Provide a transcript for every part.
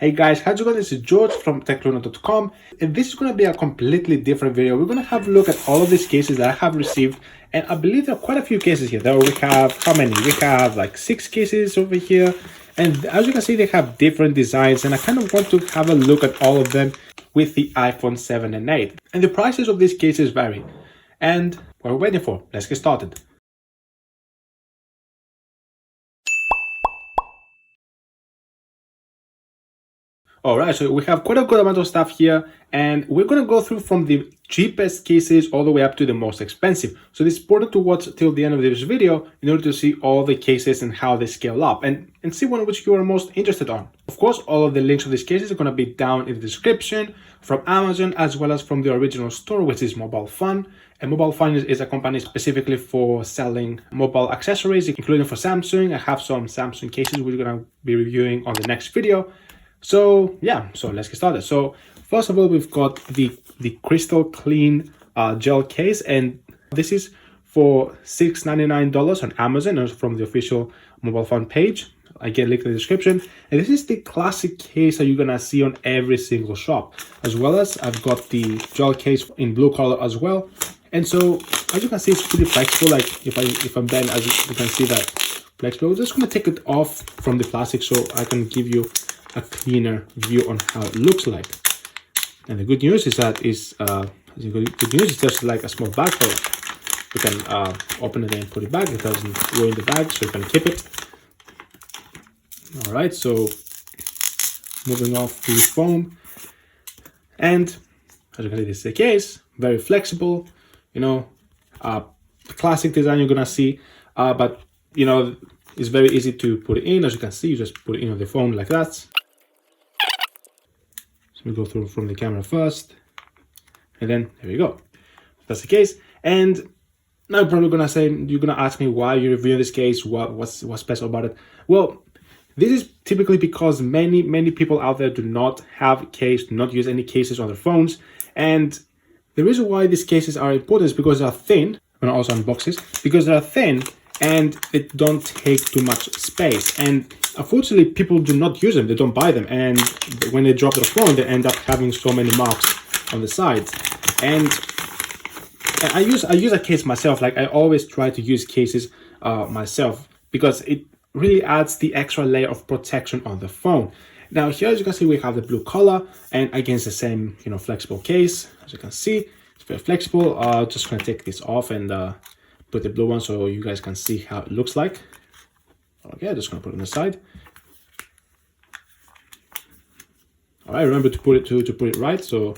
Hey guys, how's it going? This is George from TechLunar.com, and this is going to be a completely different video. We're going to have a look at all of these cases that I have received, and I believe there are quite a few cases here. There we have, how many? We have like 6 cases over here, and as you can see, they have different designs, and I kind of want to have a look at all of them with the iPhone 7 and 8. And the prices of these cases vary. And what we're waiting for, let's get started. Alright, so we have quite a good amount of stuff here, and we're going to go through from the cheapest cases all the way up to the most expensive. So it's important to watch till the end of this video in order to see all the cases and how they scale up and see one which you are most interested on. Of course, all of the links of these cases are going to be down in the description from Amazon as well as from the original store, which is Mobile Fun. And Mobile Fun is a company specifically for selling mobile accessories, including for Samsung. I have some Samsung cases we're going to be reviewing on the next video. So yeah, so let's get started. So first of all, we've got the crystal clean gel case, and this is for $6.99 on Amazon or from the official Mobile Fun page. Again, link in the description. And this is the classic case that you're gonna see on every single shop, as well as I've got the gel case in blue color as well. And so as you can see, it's pretty flexible. Like if I'm bent, as you can see that flexible. I'm just gonna take it off from the plastic so I can give you a cleaner view on how it looks like. And the good news is that good news is just like a small bag for it. You can open it and put it back. It doesn't ruin the bag, so you can keep it. All right, so moving off the foam, and as you can see, this is the case. Very flexible, you know, classic design you're gonna see, but you know, it's very easy to put it in. As you can see, you just put it in on the phone like that. We go through from the camera first, and then there we go. That's the case. And now you're probably gonna say, you're gonna ask me why you're reviewing this case, what's special about it. Well, this is typically because many people out there do not have a case, do not use any cases on their phones. And the reason why these cases are important is because they're thin. I'm gonna also unbox this, because they're thin and they don't take too much space. And unfortunately, people do not use them, they don't buy them, and when they drop their phone, they end up having so many marks on the sides. And I use a case myself. Like, I always try to use cases myself because it really adds the extra layer of protection on the phone. Now here, as you can see, we have the blue color, and again, it's the same, you know, flexible case. As you can see, it's very flexible. Just gonna take this off and put the blue one so you guys can see how it looks like. Okay, just gonna put it on the side. All right, remember to put it right. So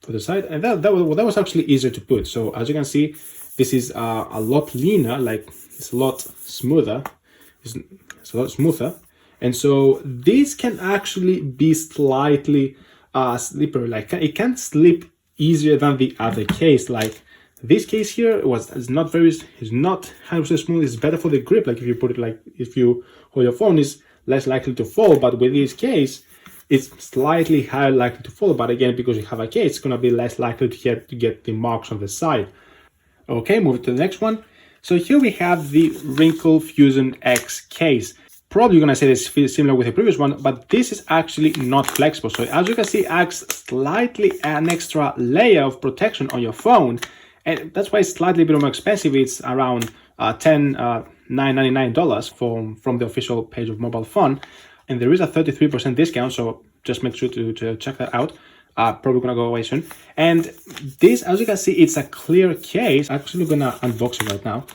for the side, and that was actually easier to put. So as you can see, this is a lot leaner. Like, it's a lot smoother. It's a lot smoother, and so this can actually be slightly slippery. Like, it can slip easier than the other case. Like, this case here is not 100% smooth. It's better for the grip. Like, if you put it, like, if you hold your phone, it's less likely to fall. But with this case, it's slightly higher likely to fall. But again, because you have a case, it's gonna be less likely to get the marks on the side. Okay, moving to the next one. So here we have the Wrinkle Fusion X case. Probably you're gonna say this feels similar with the previous one, but this is actually not flexible. So as you can see, it adds slightly an extra layer of protection on your phone. And that's why it's slightly a bit more expensive. It's around $9.99 from the official page of Mobile Fun. And there is a 33% discount, so just make sure to check that out. Probably gonna go away soon. And this, as you can see, it's a clear case. I'm actually gonna unbox it right now.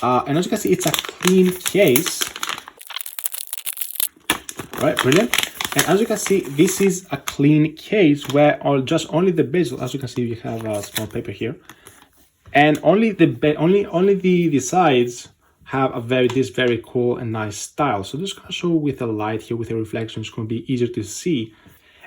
And as you can see, it's a clean case. All right, brilliant. And as you can see, this is a clean case where only the bezel, as you can see, you have a small paper here. And only the sides have this very cool and nice style. So just gonna show with the light here, with the reflection, it's gonna be easier to see.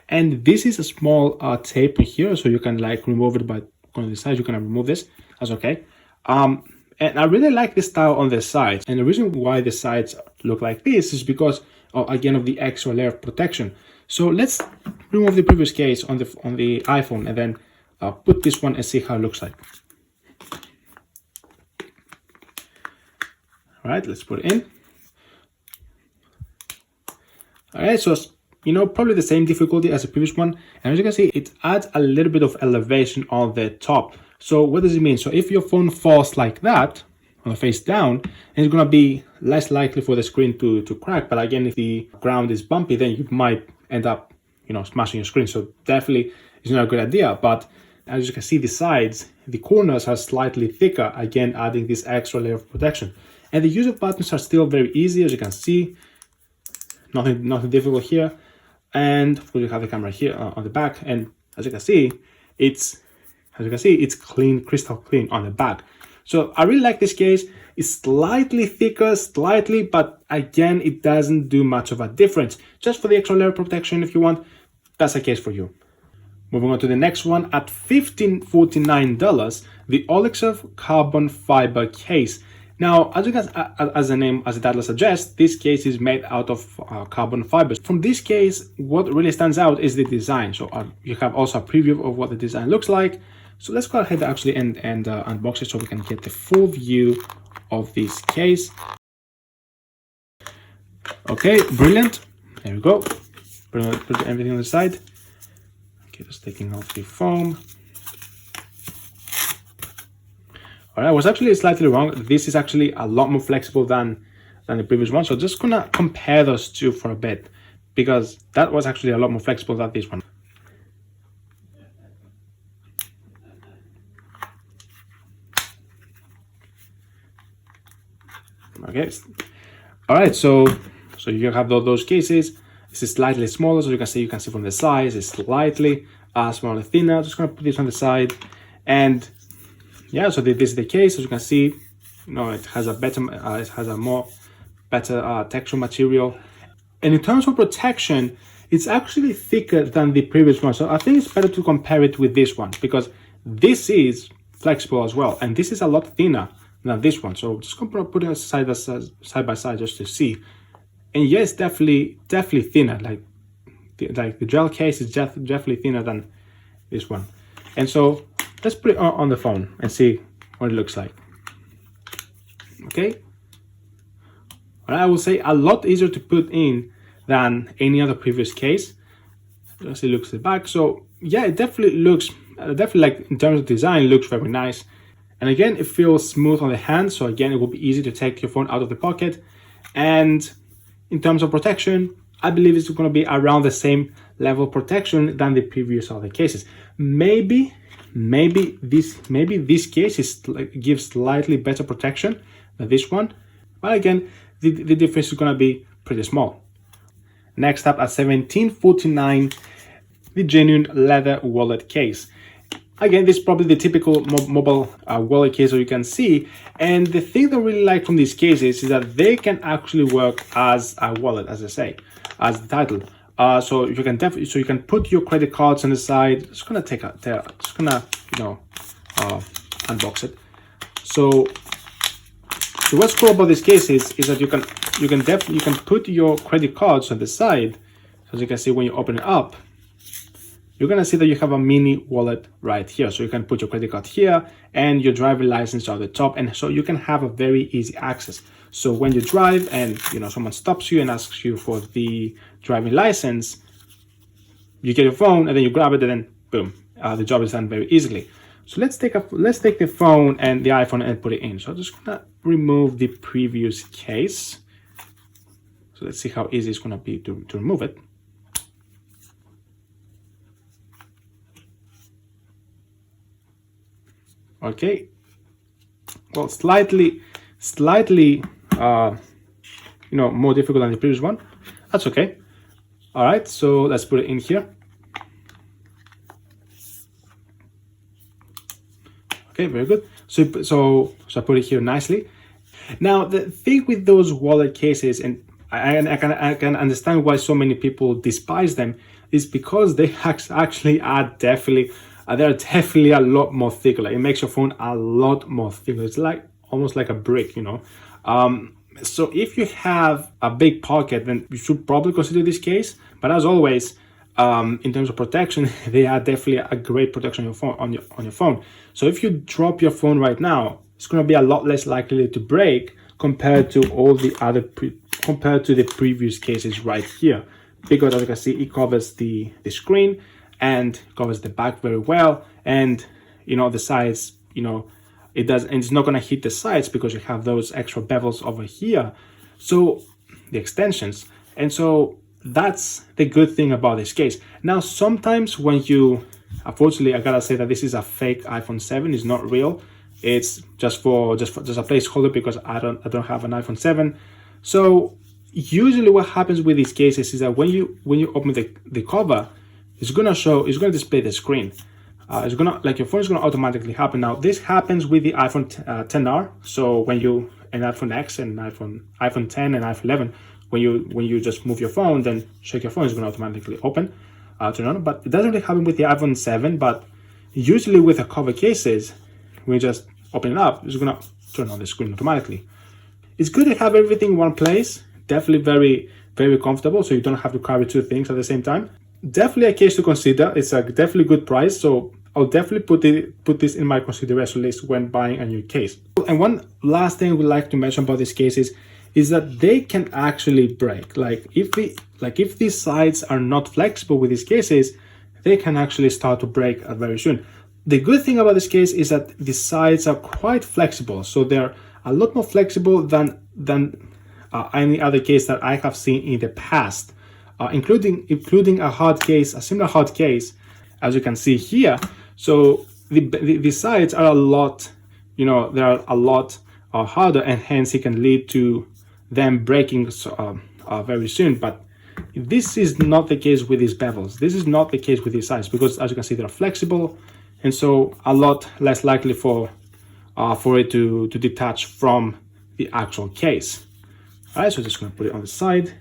And this is a small taper here, so you can like remove it by going to the sides. You can remove this, that's okay. And I really like this style on the sides. And the reason why the sides look like this is because again of the extra layer of protection. So let's remove the previous case on the iPhone and then put this one and see how it looks like. All right, let's put it in. All right, so probably the same difficulty as the previous one. And as you can see, it adds a little bit of elevation on the top. So what does it mean? So if your phone falls like that, on the face down, it's going to be less likely for the screen to crack. But again, if the ground is bumpy, then you might end up, smashing your screen. So definitely it's not a good idea. But as you can see, the sides, the corners are slightly thicker, again, adding this extra layer of protection. And the use of buttons are still very easy, as you can see. Nothing difficult here. And we have the camera here on the back. And as you can see, it's clean, crystal clean on the back. So I really like this case. It's slightly thicker, but again, it doesn't do much of a difference. Just for the extra layer of protection, if you want, that's a case for you. Moving on to the next one, at $1549, the Olixer carbon fiber case. Now, as the title suggests, this case is made out of carbon fibers. From this case, what really stands out is the design. So you have also a preview of what the design looks like. So let's go ahead actually and unbox it so we can get the full view of this case. Okay, brilliant. There we go. Put everything on the side. Okay, just taking off the foam. All right, I was actually slightly wrong. This is actually a lot more flexible than the previous one. So just gonna compare those two for a bit, because that was actually a lot more flexible than this one. Okay, all right, so you have those cases. This is slightly smaller, so you can see from the size it's slightly smaller, thinner. Just gonna put this on the side, and yeah, so this is the case. As you can see, it has a more better texture material, and in terms of protection, it's actually thicker than the previous one. So I think it's better to compare it with this one, because this is flexible as well, and this is a lot thinner than this one. So just gonna put it side by side just to see. And yes, definitely thinner. Like the gel case is definitely thinner than this one. And so let's put it on the phone and see what it looks like. Okay. I will say a lot easier to put in than any other previous case. Just it looks at the back. So yeah, it definitely looks like in terms of design, it looks very nice. And again, it feels smooth on the hand. So again, it will be easy to take your phone out of the pocket. And in terms of protection, I believe it's going to be around the same level of protection than the previous other cases. Maybe this case gives slightly better protection than this one. But again, the difference is going to be pretty small. Next up at $1749, the genuine leather wallet case. Again, this is probably the typical mobile wallet case that you can see. And the thing that I really like from these cases is that they can actually work as a wallet, as I say, as the title. So you can put your credit cards on the side. Just gonna unbox it. So what's cool about this case is that you can put your credit cards on the side. So as you can see, when you open it up, you're gonna see that you have a mini wallet right here. So you can put your credit card here and your driving license at the top, and so you can have a very easy access. So when you drive and someone stops you and asks you for the driving license, you get your phone and then you grab it, and then boom, the job is done very easily. So let's take the phone and the iPhone and put it in. So I'm just gonna remove the previous case. So let's see how easy it's gonna be to remove it. Okay, well, slightly more difficult than the previous one. That's okay. All right, so let's put it in here. Okay, very good. So I put it here nicely. Now the thing with those wallet cases, and I can understand why so many people despise them, is because they actually are definitely they're definitely a lot more thicker. Like, it makes your phone a lot more thicker. It's like almost like a brick, So if you have a big pocket, then you should probably consider this case. But as always, in terms of protection, they are definitely a great protection on your phone. So if you drop your phone right now, it's going to be a lot less likely to break compared to all the other compared to the previous cases right here. because as you can see, it covers the screen and covers the back very well. And you know, the sides, you know, it does, and it's not going to hit the sides because you have those extra bevels over here, so the extensions. And so that's the good thing about this case. Now sometimes when you, unfortunately I gotta say that this is a fake iPhone 7, it's not real, it's just a placeholder because I don't have an iPhone 7. So usually what happens with these cases is that when you open the cover, it's gonna display the screen. It's gonna, like, your phone is gonna automatically happen. Now this happens with the iPhone XR. So when you, an iPhone X and iPhone 10 and iPhone 11, when you just move your phone, then shake your phone, it's gonna automatically open, turn on. But it doesn't really happen with the iPhone 7. But usually with the cover cases, when you just open it up, it's gonna turn on the screen automatically. It's good to have everything in one place. Definitely very, very comfortable, so you don't have to carry two things at the same time. Definitely a case to consider. It's a definitely good price, so I'll definitely put this in my consideration list when buying a new case. And one last thing we'd like to mention about these cases is that they can actually break. If these sides are not flexible with these cases, they can actually start to break very soon. The good thing about this case is that the sides are quite flexible, so they're a lot more flexible than any other case that I have seen in the past, including a similar hard case, as you can see here. So the sides are a lot, you know, they are a lot harder, and hence it can lead to them breaking very soon. But this is not the case with these bevels. This is not the case with these sides, because as you can see, they're flexible, and so a lot less likely for it to detach from the actual case. All right, so just gonna put it on the side.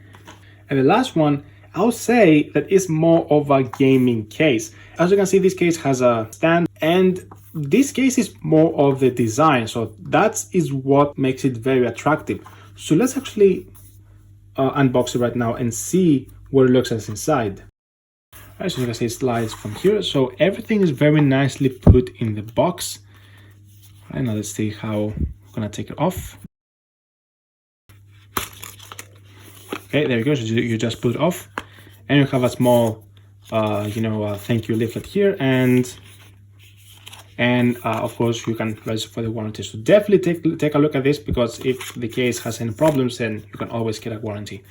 And the last one, I'll say that is more of a gaming case. As you can see, this case has a stand, and this case is more of the design. So that is what makes it very attractive. So let's actually unbox it right now and see what it looks like inside. All right, so you can see it slides from here. So everything is very nicely put in the box. All right, now let's see how I'm gonna take it off. Okay, there you go. So you just put it off, and you have a small, thank you leaflet here, and of course you can register for the warranty. So definitely take a look at this, because if the case has any problems, then you can always get a warranty.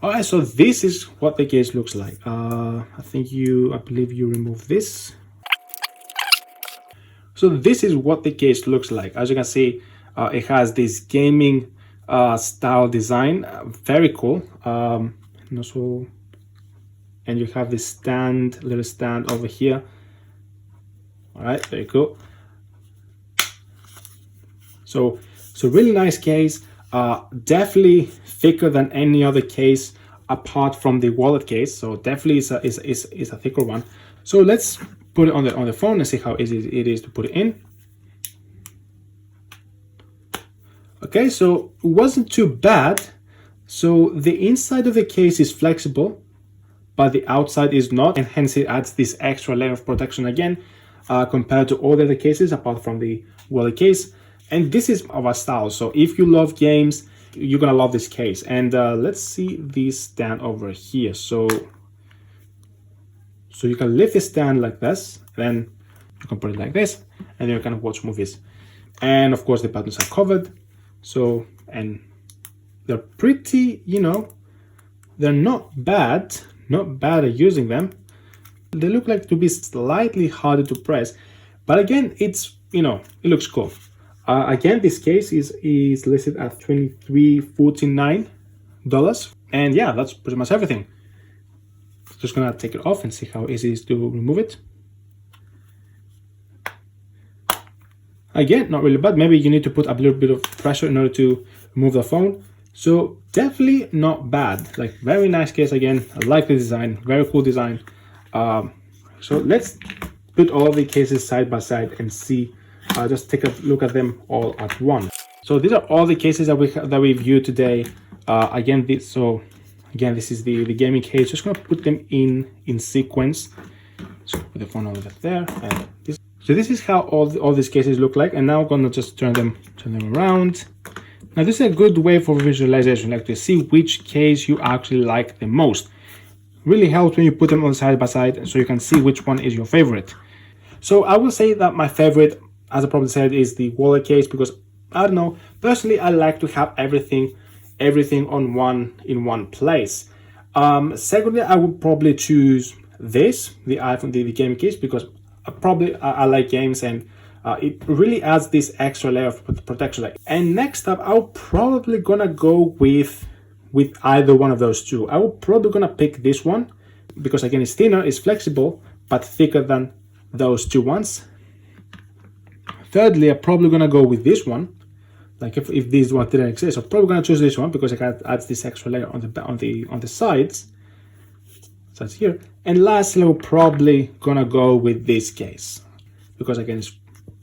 All right, so this is what the case looks like. I believe you remove this. So this is what the case looks like. As you can see, it has this gaming style design, very cool. And you have this little stand over here. All right, very cool. So really nice case. Definitely thicker than any other case apart from the wallet case. So definitely is a thicker one. So let's put it on the phone and see how easy it is to put it in. Okay, so it wasn't too bad. So the inside of the case is flexible, but the outside is not, and hence it adds this extra layer of protection again, compared to all the other cases apart from the wallet case. And this is of a style, so if you love games, you're gonna love this case. And let's see this stand over here. So you can lift the stand like this, then you can put it like this, and then you can watch movies. And of course the buttons are covered. So, and they're pretty, they're not bad at using them. They look like to be slightly harder to press, but again, it's, it looks cool. Again, this case is listed at $23.49, and yeah, that's pretty much everything. Just gonna take it off and see how easy it is to remove it. Again, not really bad. Maybe you need to put a little bit of pressure in order to remove the phone. So definitely not bad. Like, very nice case again. I like the design, very cool design. So let's put all the cases side by side and see. Just take a look at them all at once. So these are all the cases that we viewed today. Again, this is the gaming case. Just gonna put them in sequence. So put the phone over there, and this. So this is how all these cases look like, and now I'm gonna just turn them around. Now this is a good way for visualization, like to see which case you actually like the most. really helps when you put them on side by side so you can see which one is your favorite. So I will say that my favorite, as I probably said, is the wallet case, because I don't know, personally I like to have everything in one place. Secondly, I would probably choose this, the iPhone, the gaming case, because I like games, and it really adds this extra layer of protection. And next up, I'm probably gonna go with either one of those two. I will probably gonna pick this one because again it's thinner, it's flexible, but thicker than those two ones. Thirdly, I'm probably gonna go with this one. Like if this one didn't exist, I'm probably gonna choose this one because it adds this extra layer on the sides. So it's here. And lastly, we're probably gonna go with this case because again it's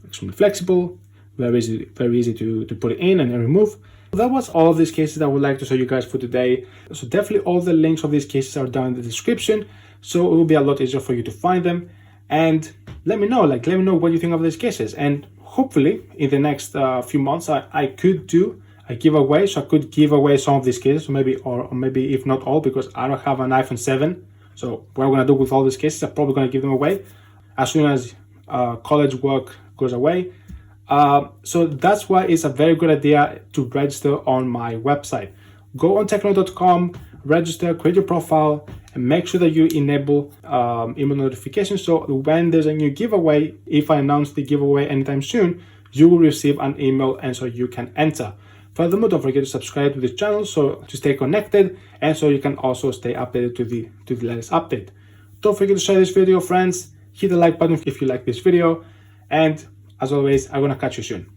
extremely flexible, very easy to put it in and remove. That was all of these cases that I would like to show you guys for today. So definitely all the links of these cases are down in the description, so it will be a lot easier for you to find them. And let me know what you think of these cases. And hopefully in the next few months I could do a giveaway, so I could give away some of these cases, or maybe if not all, because I don't have an iPhone 7. So what I'm gonna do with all these cases, I'm probably gonna give them away as soon as college work goes away. So that's why it's a very good idea to register on my website. Go on TechLunar.com, register, create your profile, and make sure that you enable email notifications, so when there's a new giveaway, if I announce the giveaway anytime soon, you will receive an email and so you can enter. Furthermore, don't forget to subscribe to this channel so to stay connected, and so you can also stay updated to the latest update. Don't forget to share this video, friends. Hit the like button if you like this video, and as always, I'm gonna catch you soon.